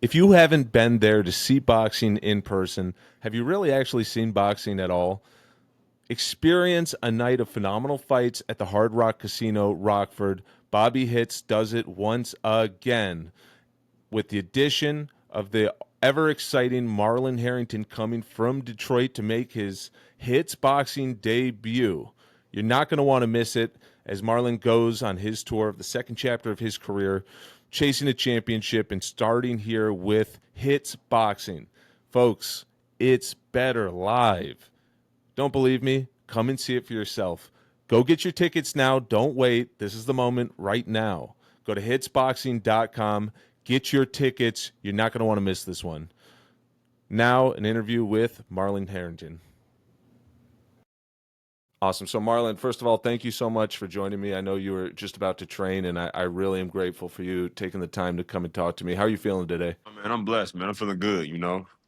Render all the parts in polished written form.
If you haven't been there to see boxing in person, have you really actually seen boxing at all? Experience a night of phenomenal fights at the Hard Rock Casino Rockford. Bobby Hitz does it once again with the addition of the ever exciting Marlon Harrington coming from Detroit to make his Hitz Boxing debut. You're not going to want to miss it as Marlon goes on his tour of the second chapter of his career, chasing a championship and starting here with Hitz Boxing. Folks, it's better live. Don't believe me? Come and see it for yourself. Go get your tickets now. Don't wait. This is the moment right now. Go to hitzboxing.com. Get your tickets. You're not going to want to miss this one. Now, an interview with Marlon Harrington. Awesome. So, Marlon, first of all, thank you so much for joining me. I know you were just about to train, and I really am grateful for you taking the time to come and talk to me. How are you feeling today? Oh, man, I'm blessed, man. I'm feeling good,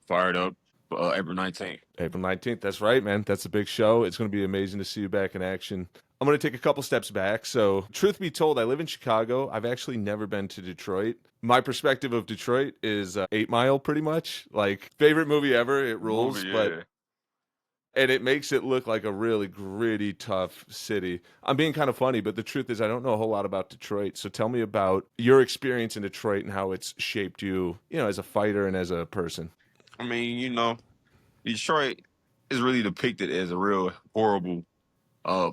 fired up for April 19th. April 19th. That's right, man. That's a big show. It's going to be amazing to see you back in action. I'm going to take a couple steps back. So, truth be told, I live in Chicago. I've actually never been to Detroit. My perspective of Detroit is 8 Mile, pretty much. Like, favorite movie ever. It rules. Movie, But yeah. and it makes it look like a really gritty, tough city. I'm being kind of funny, but the truth is I don't know a whole lot about Detroit. So tell me about your experience in Detroit and how it's shaped you, as a fighter and as a person. I mean, Detroit is really depicted as a real horrible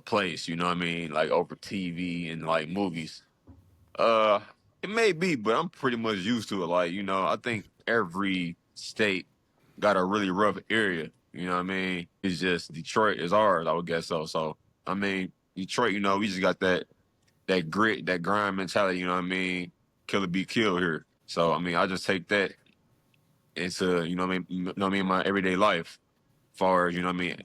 place, you know what I mean? Like over TV and like movies. Uh it may be, but I'm pretty much used to it. Like, I think every state got a really rough area. You know what I mean? It's just Detroit is ours, I would guess so. So I mean, Detroit, we just got that grit, that grind mentality, you know what I mean? Kill or be killed here. So I mean, I just take that into, my everyday life. Far as,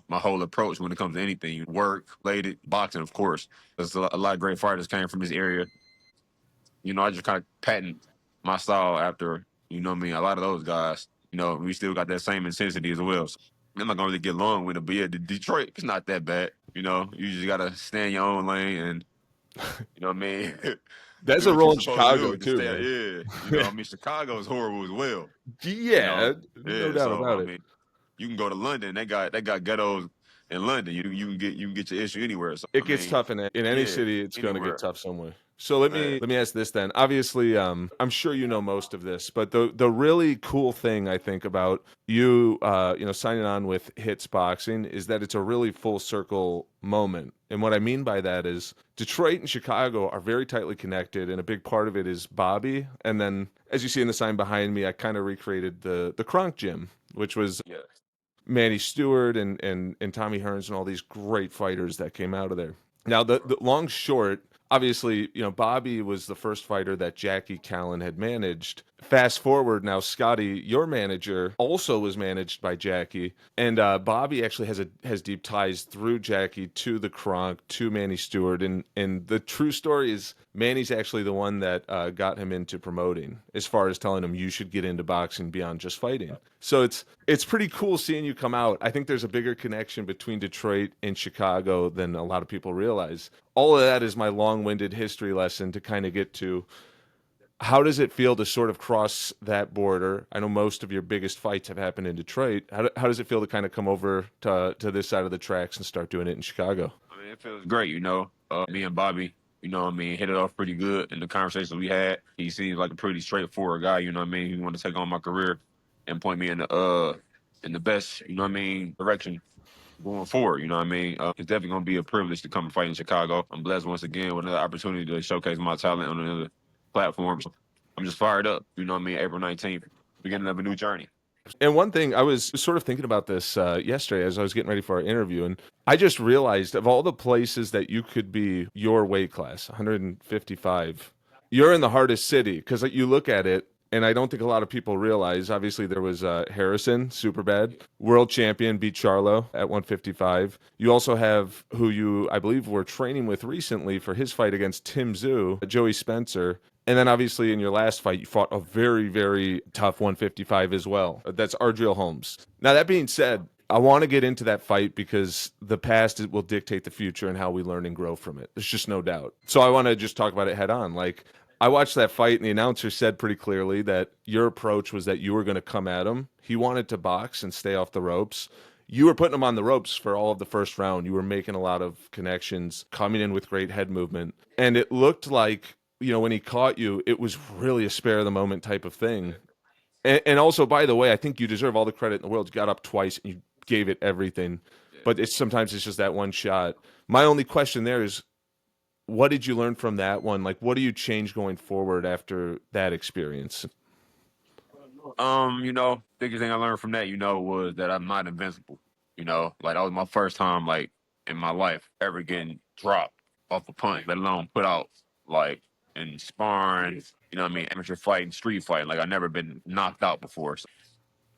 my whole approach when it comes to anything. Work, related, boxing, of course. There's a lot of great fighters came from this area. I just kind of patent my style after, a lot of those guys. We still got that same intensity as well. So I'm not gonna really get along with it, but yeah, Detroit, it's not that bad. You just gotta stay in your own lane and you know what I mean. That's Do a what you're role in supposed to Chicago do. Just too, stay. man. I mean, Chicago is horrible as well. You know, Yeah, no yeah. doubt So about I it. mean, you can go to London. They got ghettos in London. You can get your issue anywhere. So I It gets mean, tough in any yeah, city. It's going to get anywhere. tough somewhere. So let me Uh, let me ask this then. Obviously, I'm sure you know most of this, but the really cool thing I think about you, signing on with Hitz Boxing is that it's a really full circle moment. And what I mean by that is Detroit and Chicago are very tightly connected, and a big part of it is Bobby. And then, as you see in the sign behind me, I kind of recreated the Kronk Gym, which was yeah. Manny Stewart and Tommy Hearns and all these great fighters that came out of there. Now, the long short, obviously, Bobby was the first fighter that Jackie Callan had managed. Fast forward now, Scotty, your manager, also was managed by Jackie, and Bobby actually has deep ties through Jackie to the Kronk, to Manny Stewart, and the true story is Manny's actually the one that got him into promoting, as far as telling him you should get into boxing beyond just fighting. So it's pretty cool seeing you come out. I think there's a bigger connection between Detroit and Chicago than a lot of people realize. All of that is my long-winded history lesson to kind of get to how does it feel to sort of cross that border? I know most of your biggest fights have happened in Detroit. How does it feel to kind of come over to this side of the tracks and start doing it in Chicago? I mean, it feels great. Me and Bobby. Hit it off pretty good in the conversations we had. He seems like a pretty straightforward guy. You know what I mean? He wanted to take on my career and point me in the best, direction going forward. You know what I mean? It's definitely gonna be a privilege to come and fight in Chicago. I'm blessed once again with another opportunity to showcase my talent on another platform. So I'm just fired up. You know what I mean? April 19th, beginning of a new journey. And one thing, I was sort of thinking about this yesterday as I was getting ready for our interview, and I just realized of all the places that you could be your weight class, 155, you're in the hardest city because you look at it, and I don't think a lot of people realize. Obviously, there was Harrison, super bad, world champion, beat Charlo at 155. You also have who you, I believe, were training with recently for his fight against Tim Zhu, Joey Spencer. And then obviously in your last fight, you fought a very, very tough 155 as well. That's Ardreal Holmes. Now, that being said, I want to get into that fight because the past will dictate the future and how we learn and grow from it. There's just no doubt. So I want to just talk about it head on. Like, I watched that fight, and the announcer said pretty clearly that your approach was that you were going to come at him. He wanted to box and stay off the ropes. You were putting him on the ropes for all of the first round. You were making a lot of connections, coming in with great head movement. And it looked like, when he caught you, it was really a spare of the moment type of thing. And also, by the way, I think you deserve all the credit in the world. You got up twice and you gave it everything. Yeah. But sometimes it's just that one shot. My only question there is, what did you learn from that one? Like, what do you change going forward after that experience? Biggest thing I learned from that, was that I'm not invincible. Like that was my first time, like in my life, ever getting dropped off a punch, let alone put out, like in sparring. You know what I mean? Amateur fighting, street fighting. Like I never been knocked out before. So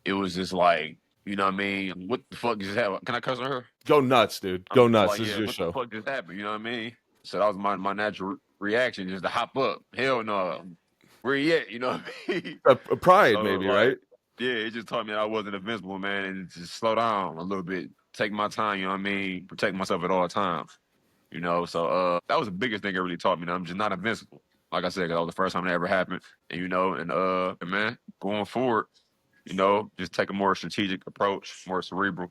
it was just like, you know what I mean? What the fuck just happened? Can I cuss on her? Go nuts, dude. I'm Go just nuts. like, This is yeah, your what the show. fuck just happened? You know what I mean? So that was my natural reaction, just to hop up. Hell no. Where you at? You know what I mean? A pride, So maybe, right? like, yeah, it just taught me that I wasn't invincible, man, and just slow down a little bit, take my time. You know what I mean? Protect myself at all times. So that was the biggest thing it really taught me. That I'm just not invincible. Like I said, 'cause that was the first time that ever happened. And man, going forward, just take a more strategic approach, more cerebral.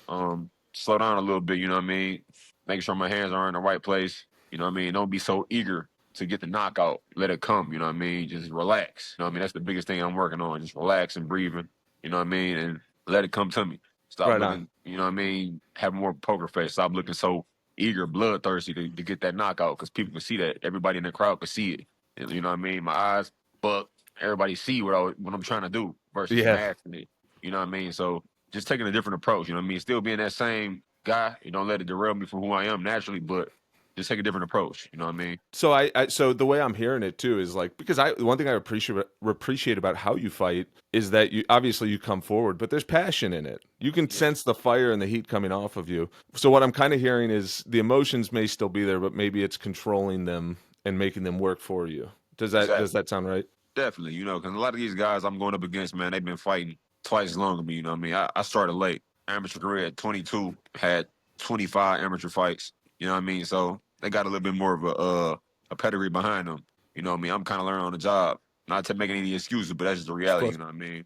Slow down a little bit. You know what I mean? Make sure my hands are in the right place. You know what I mean? Don't be so eager to get the knockout. Let it come. You know what I mean? Just relax. You know what I mean? That's the biggest thing I'm working on. Just relax and breathing. You know what I mean? And let it come to me. Stop Right on. looking. You know what I mean? Have more poker face. Stop looking so eager, bloodthirsty to get that knockout, because people can see that. Everybody in the crowd can see it. And, you know what I mean? My eyes, but everybody see what I'm trying to do versus Yeah. masking it. You know what I mean? So just taking a different approach. You know what I mean? Still being that same guy. You don't let it derail me from who I am naturally, but just take a different approach. You know what I mean? So so the way I'm hearing it too is like, because one thing I appreciate about how you fight is that you obviously you come forward, but there's passion in it. You can Yeah, sense the fire and the heat coming off of you. So what I'm kind of hearing is the emotions may still be there, but maybe it's controlling them and making them work for you. Does exactly. that sound right? Definitely. Because a lot of these guys I'm going up against, man, they've been fighting twice as long as me. You know what I mean? I started late. Amateur career at 22, had 25 amateur fights. You know what I mean? So they got a little bit more of a pedigree behind them. You know what I mean? I'm kind of learning on the job. Not to make any excuses, but that's just the Of reality. course. You know what I mean?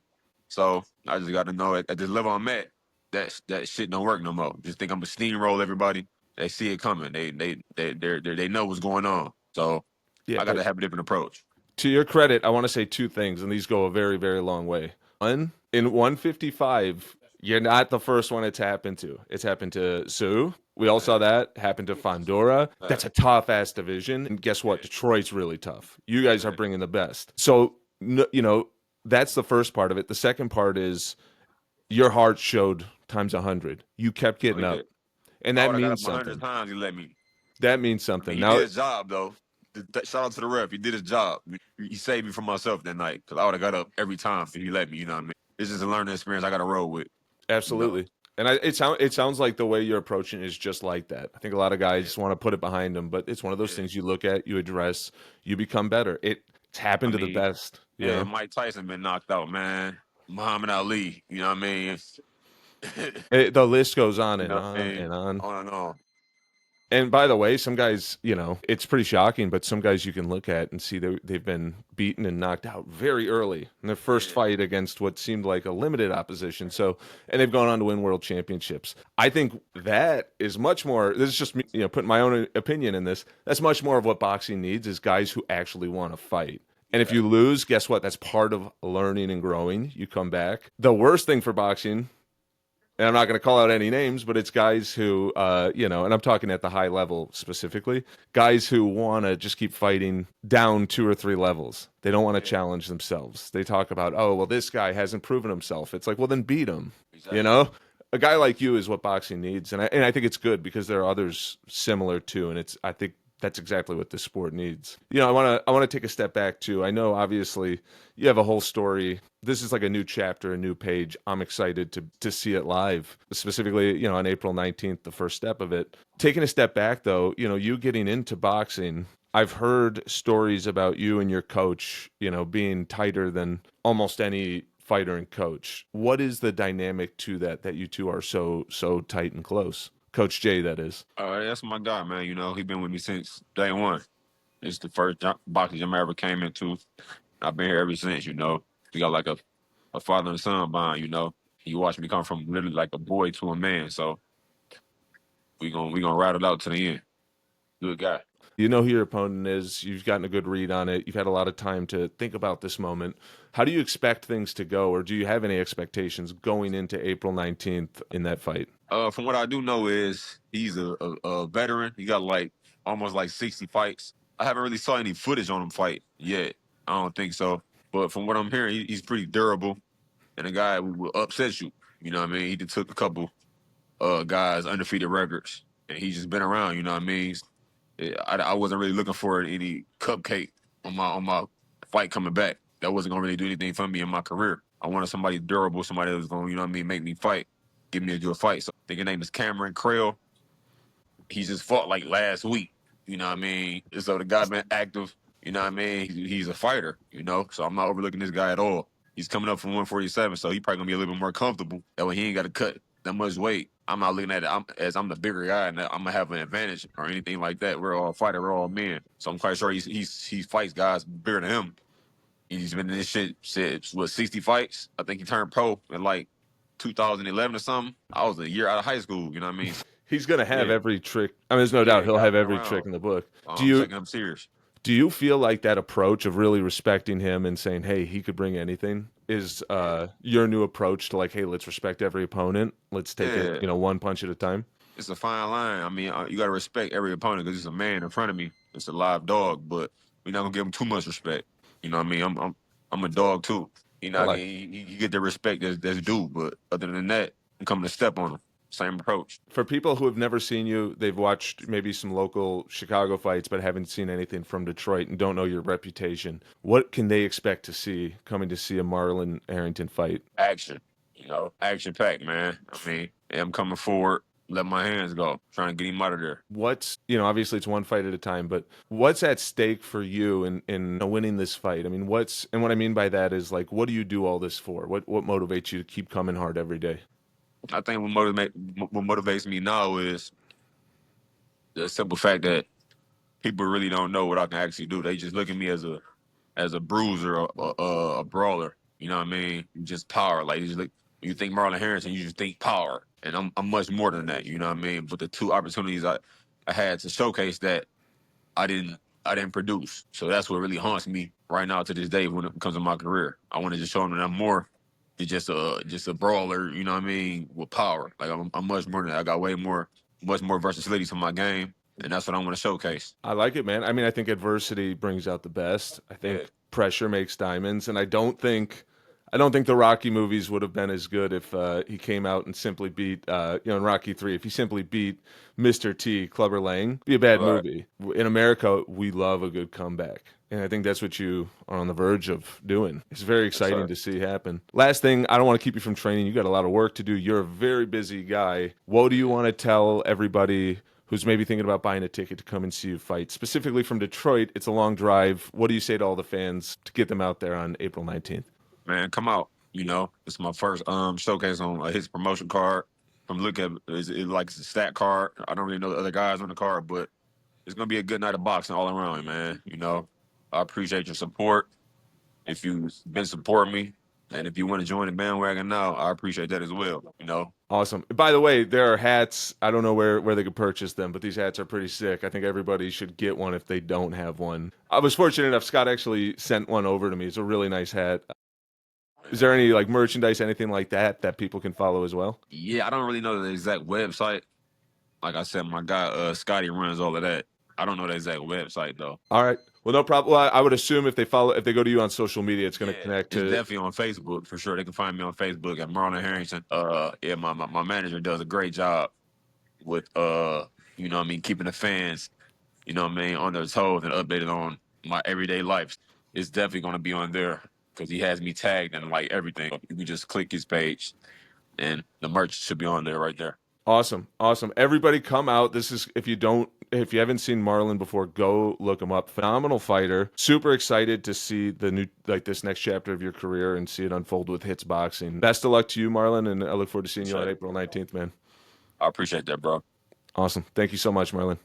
So I just got to know at this level I'm at, that shit don't work no more. Just think I'm a steamroll everybody. They see it coming. They know what's going on. So Yeah, I got to but have a different approach. to your credit, I want to say two things, and these go a very, very long way. One, in 155, you're not the first one it's happened to. It's happened to Sue. We all saw that. Happened to Fondora. That's a tough ass division. And guess what? Detroit's really tough. You guys are bringing the best. So, that's the first part of it. The second part is your heart showed times 100. You kept Oh getting up. yeah. And I that would have got up means 100 something. times. He let me. That means I mean, something. he Now, did his job though. Shout out to the ref. He did his job. He saved me from myself that night, because I would have got up every time if he let me. You know what I mean? It's just a learning experience I got to roll with. You know. absolutely. And it sounds like the way you're approaching is just like that. I think a lot of guys Yeah. just want to put it behind them, but it's one of those Yeah. things you look at, you address, you become better. It's I happened to the mean, best, yeah. Mike Tyson been knocked out, man. Muhammad Ali. You know what I mean? The list goes on You and know what I on mean? and on. On and on. And by the way, some guys, it's pretty shocking, but some guys you can look at and see they've been beaten and knocked out very early in their first Yeah. fight against what seemed like a limited opposition. So, and they've gone on to win world championships. I think that is much more, this is just me, putting my own opinion in this. That's much more of what boxing needs is guys who actually want to fight. And if Yeah. you lose, guess what? That's part of learning and growing. You come back. The worst thing for boxing, and I'm not going to call out any names, but it's guys who, and I'm talking at the high level specifically, guys who want to just keep fighting down 2 or 3 levels. They don't want to Yeah. challenge themselves. They talk about, oh, well, this guy hasn't proven himself. It's like, well, then beat him. You Exactly. know, a guy like you is what boxing needs, and I think it's good because there are others similar too, and I think that's exactly what this sport needs. I want to take a step back too. I know obviously you have a whole story. This is like a new chapter, a new page. I'm excited to see it live, specifically, on April 19th, the first step of it. Taking a step back though, you getting into boxing, I've heard stories about you and your coach, being tighter than almost any fighter and coach. What is the dynamic to that you two are so tight and close? Coach Jay, that is. That's my guy, man. He been with me since day one. It's the first boxing gym I ever came into. I've been here ever since. We got like a father and son bond. He watched me come from literally like a boy to a man. So we gonna ride it out to the end. Good guy. You know who your opponent is. You've gotten a good read on it. You've had a lot of time to think about this moment. How do you expect things to go, or do you have any expectations going into April 19th in that fight? From what I do know is he's a veteran. He got like almost like 60 fights. I haven't really saw any footage on him fight yet. I don't think so. But from what I'm hearing, he's pretty durable and a guy who will upset you. You know what I mean? He just took a couple guys undefeated records and he's just been around. You know what I mean? I wasn't really looking for any cupcake on my fight coming back. That wasn't gonna really do anything for me in my career. I wanted somebody durable, somebody that was gonna, make me fight, give me a good fight. So I think his name is Cameron Krell. He just fought like last week. You know what I mean? So the guy been active. You know what I mean? He's a fighter. So I'm not overlooking this guy at all. He's coming up from 147, so he probably gonna be a little bit more comfortable. That way he ain't got to cut that much weight. I'm not looking at it as I'm the bigger guy and I'm gonna have an advantage or anything like that. We're all fighters, we're all men. So I'm quite sure he fights guys bigger than him. He's been in this shit, what, 60 fights? I think he turned pro in like 2011 or something. I was a year out of high school. You know what I mean? He's going to have Yeah, every trick. I mean, there's no doubt yeah, he'll guy have been every around. trick in the book. Do I'm you taking him serious. do you feel like that approach of really respecting him and saying, "Hey, he could bring anything," is Yeah, your new approach to like, "Hey, let's respect every opponent. Let's take it, yeah. one punch at a time." It's a fine line. I mean, you got to respect every opponent because it's a man in front of me. It's a live dog, but we're not gonna give him too much respect. You know what I mean? I'm a dog too. I like You get the respect that's due, but other than that, I'm coming to step on him. Same approach. for people who have never seen you, they've watched maybe some local Chicago fights, but haven't seen anything from Detroit and don't know your reputation. What can they expect to see coming to see a Marlon Harrington fight? Action. Action packed, man. I mean, I'm coming forward, let my hands go, trying to get him out of there. Obviously it's one fight at a time, but what's at stake for you in winning this fight? I mean, and what I mean by that is like, what do you do all this for? What motivates you to keep coming hard every day? I think what motivates me now is the simple fact that people really don't know what I can actually do. They just look at me as a bruiser, a brawler. You know what I mean? Just power. Like, you think Marlon Harrington, you just think power, and I'm much more than that. You know what I mean? But the two opportunities I had to showcase that I didn't I didn't produce, so that's what really haunts me right now to this day when it comes to my career. I want to just show them that I'm more than just a brawler. You know what I mean? With power, like I'm much more than that. I got much more versatility to my game, and that's what I want to showcase. I like it, man. I mean, I think adversity brings out the best. I Yeah, think pressure makes diamonds, and I don't think the Rocky movies would have been as good if he came out and simply beat, in Rocky 3, if he simply beat Mr. T, Clubber Lang, it'd be a bad right. movie. In America, we love a good comeback. And I think that's what you are on the verge of doing. It's very Yes, exciting sir. to see happen. Last thing, I don't want to keep you from training. You got a lot of work to do. You're a very busy guy. What do you Yeah. want to tell everybody who's maybe thinking about buying a ticket to come and see you fight? Specifically from Detroit, it's a long drive. What do you say to all the fans to get them out there on April 19th? Man, come out. It's my first showcase on a Hitz promotion card. From look at it like it's a stat card. I don't really know the other guys on the card, but it's gonna be a good night of boxing all around, man. I appreciate your support. If you've been supporting me, and if you want to join the bandwagon now, I appreciate that as well. Awesome. By the way, there are hats. I don't know where they could purchase them, but these hats are pretty sick. I think everybody should get one if they don't have one. I was fortunate enough, Scott actually sent one over to me. It's a really nice hat. Is there any like merchandise, anything like that people can follow as well? Yeah, I don't really know the exact website. Like I said, my guy Scotty runs all of that. I don't know the exact website though. All right. Well, no problem. Well, I would assume if they go to you on social media, it's going to Yeah, connect it's to. definitely on Facebook for sure. They can find me on Facebook at Marlon Harrington. Yeah, my manager does a great job with what I mean, keeping the fans, what I mean, on their toes and updated on my everyday life. It's definitely gonna be on there because he has me tagged and like everything. You can just click his page and the merch should be on there right there. Awesome. Awesome. Everybody come out. If you haven't seen Marlon before, go look him up. Phenomenal fighter. Super excited to see this next chapter of your career and see it unfold with Hitz Boxing. Best of luck to you, Marlon, and I look forward to seeing you on Appreciate it. April 19th, man. I appreciate that, bro. Awesome. Thank you so much, Marlon.